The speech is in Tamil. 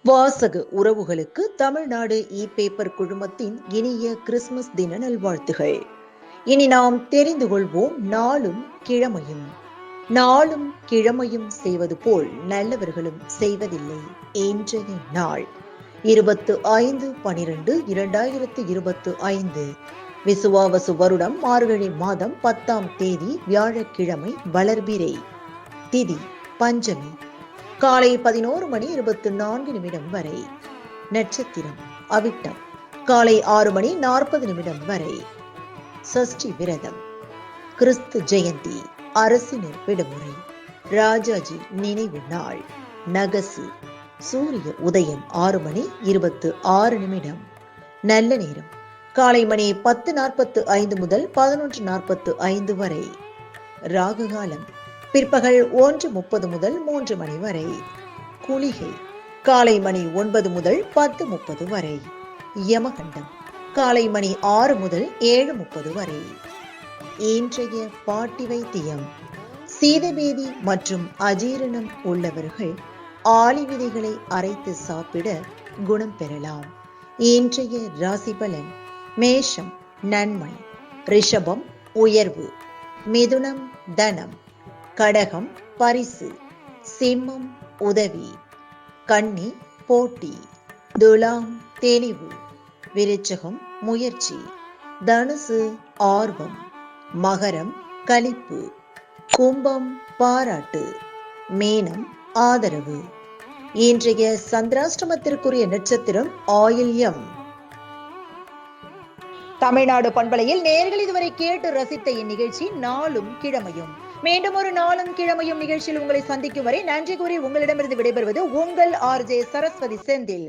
வாசக உறவுகளுக்கு தமிழ்நாடு பேப்பர் குழுமத்தின் இனிய கிறிஸ்துமஸ் தின நல்வாழ்த்துகள். இனி நாம் தெரிந்து கொள்வோம் நாளும் கிழமையும். நாளும் கிழமையும் செய்வது போல் நல்லவர்களும் செய்வதில்லை. இன்றைய நாள் 25/12/2025 விசுவாவசு வருடம் மார்கழி மாதம் 10ஆம் தேதி வியாழக்கிழமை. வளர்பிறை திதி பஞ்சமி. காலை 11:24 வரை. நட்சத்திரம் அவிட்டம். காலை 6:40 வரை. சஷ்டி விரதம். கிறிஸ்து ஜெயந்தி. அரசினர் விடுமுறை. ராஜாஜி நினைவு நாள். நகசு. சூரிய உதயம் 6:26. நல்ல நேரம் காலை மணி 10:45 முதல் 11:45 வரை. ராகுகாலம் பிற்பகல் 1:30 முதல் 3 மணி வரை. குளிகை காலை மணி 9 முதல் 10:30 வரை. யமகண்டம் காலை மணி 6 முதல் 7:30 வரை. இன்றைய பாட்டி வைத்தியம். சீதபேதி மற்றும் அஜீரணம் உள்ளவர்கள் ஆளி விதைகளை அரைத்து சாப்பிட குணம் பெறலாம். இன்றைய ராசி பலன். மேஷம் நன்மை. ரிஷபம் உயர்வு. மிதுனம் தனம். கடகம் பரிசு. சிம்மம் உதவி. கன்னி போட்டி. துலாம் தெளிவு. விருச்சகம் முயற்சி. தனுசு ஆர்வம். மகரம் களிப்பு. கும்பம் பாராட்டு. மீனம் ஆதரவு. இன்றைய சந்திராஷ்டமத்திற்குரிய நட்சத்திரம் ஆயில்யம். தமிழ்நாடு பண்பலையில் நேயர்கள் இதுவரை கேட்டு ரசித்த இந்நிகழ்ச்சி நாளும் கிழமையும். மீண்டும் ஒரு நாளும் கிழமையும் நிகழ்ச்சியில் உங்களை சந்திக்கும் வரை நன்றி கூறி உங்களிடமிருந்து விடைபெறுவது உங்கள் RJ சரஸ்வதி செந்தில்.